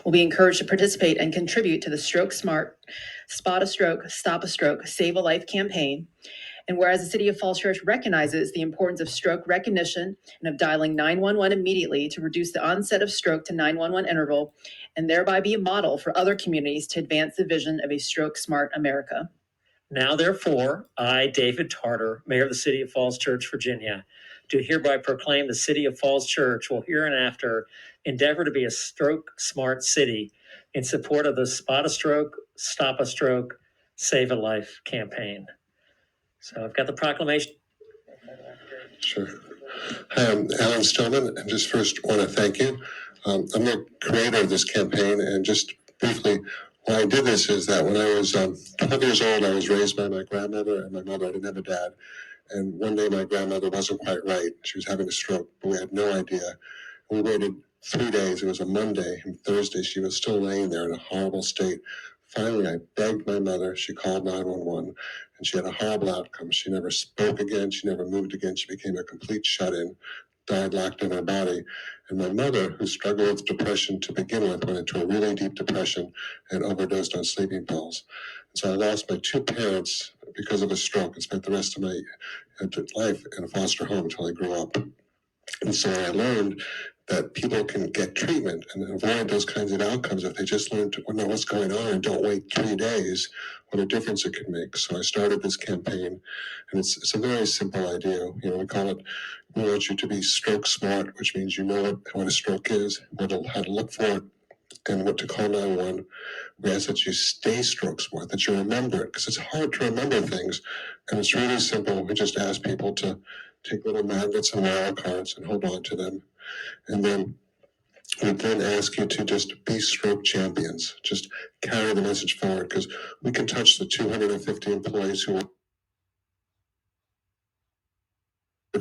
will be encouraged to participate and contribute to the Stroke Smart, Spot a Stroke, Stop a Stroke, Save a Life campaign. And whereas the City of Falls Church recognizes the importance of stroke recognition and of dialing 911 immediately to reduce the onset of stroke to 911 interval, and thereby be a model for other communities to advance the vision of a stroke smart America. Now, therefore, I, David Tarter, Mayor of the City of Falls Church, Virginia, do hereby proclaim the City of Falls Church will hereinafter endeavor to be a stroke-smart city in support of the Spot a Stroke, Stop a Stroke, Save a Life campaign. So I've got the proclamation. Sure. Hi, I'm Alan Stillman, and just first want to thank you. I'm the creator of this campaign, and just briefly, why I did this is that when I was 12 years old, I was raised by my grandmother and my mother. I didn't have a dad. And one day my grandmother wasn't quite right. She was having a stroke, but we had no idea. We waited 3 days. It was a Monday, and Thursday she was still laying there in a horrible state. Finally, I begged my mother. She called 911, and she had a horrible outcome. She never spoke again. She never moved again. She became a complete shut-in, died locked in her body. And my mother, who struggled with depression to begin with, went into a really deep depression and overdosed on sleeping pills. And so I lost my two parents because of a stroke and spent the rest of my life in a foster home until I grew up. And so I learned that people can get treatment and avoid those kinds of outcomes if they just learn to know what's going on and don't wait 3 days, what a difference it could make. So I started this campaign, and it's a very simple idea. We call it, we want you to be stroke smart, which means you know what a stroke is, how to look for it, and what to call 911. We ask that you stay stroke smart, that you remember it, because it's hard to remember things, and it's really simple. We just ask people to take little magnets and wire cards and hold on to them. And then we then ask you to just be stroke champions. Just carry the message forward, because we can touch the 250 employees who are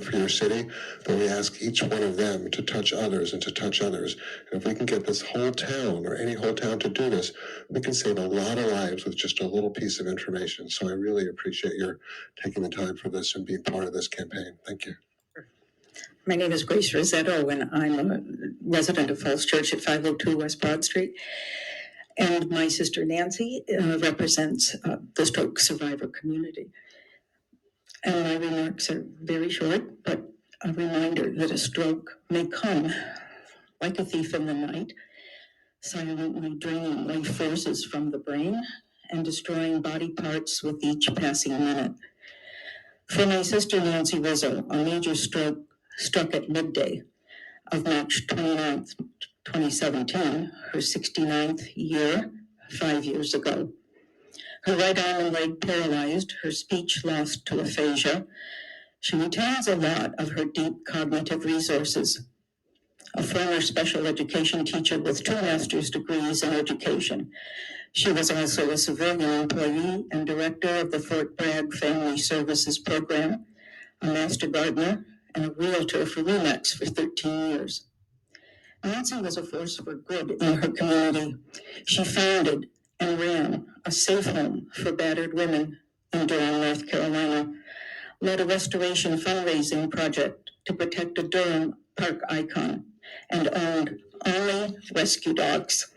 for your city, but we ask each one of them to touch others and to touch others. And if we can get this whole town or any whole town to do this, we can save a lot of lives with just a little piece of information. So I really appreciate your taking the time for this and being part of this campaign. Thank you. My name is Grace Rosetto, and I'm a resident of Falls Church at 502 West Broad Street. And my sister Nancy represents the stroke survivor community. And my remarks are very short, but a reminder that a stroke may come like a thief in the night, silently draining life forces from the brain and destroying body parts with each passing minute. For my sister Nancy Rizzo, a major stroke struck at midday of March 29th, 2017, her 69th year, 5 years ago. Her right arm and leg paralyzed, her speech lost to aphasia. She retains a lot of her deep cognitive resources. A former special education teacher with 2 master's degrees in education. She was also a civilian employee and director of the Fort Bragg Family Services Program, a master gardener, and a realtor for Remax for 13 years. Nancy was a force for good in her community. She founded and ran a safe home for battered women in Durham, North Carolina, led a restoration fundraising project to protect a Durham park icon, and owned only rescue dogs.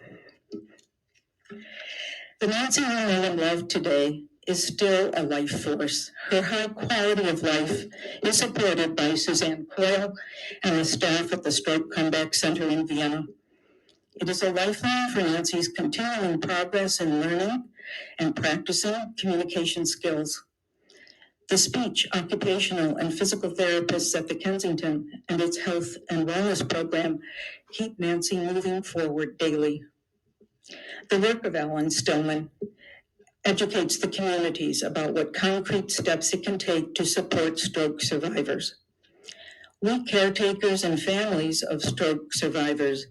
The Nancy we know and love today is still a life force. Her high quality of life is supported by Suzanne Coyle and the staff at the Stroke Comeback Center in Vienna. It is a lifeline for Nancy's continuing progress in learning and practicing communication skills. The speech, occupational, and physical therapists at the Kensington and its health and wellness program keep Nancy moving forward daily. The work of Alan Stillman educates the communities about what concrete steps it can take to support stroke survivors. We caretakers and families of stroke survivors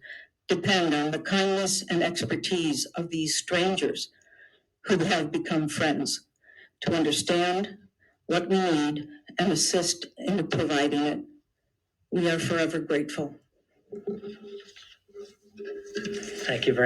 depend on the kindness and expertise of these strangers who have become friends to understand what we need and assist in providing it. We are forever grateful. Thank you very much.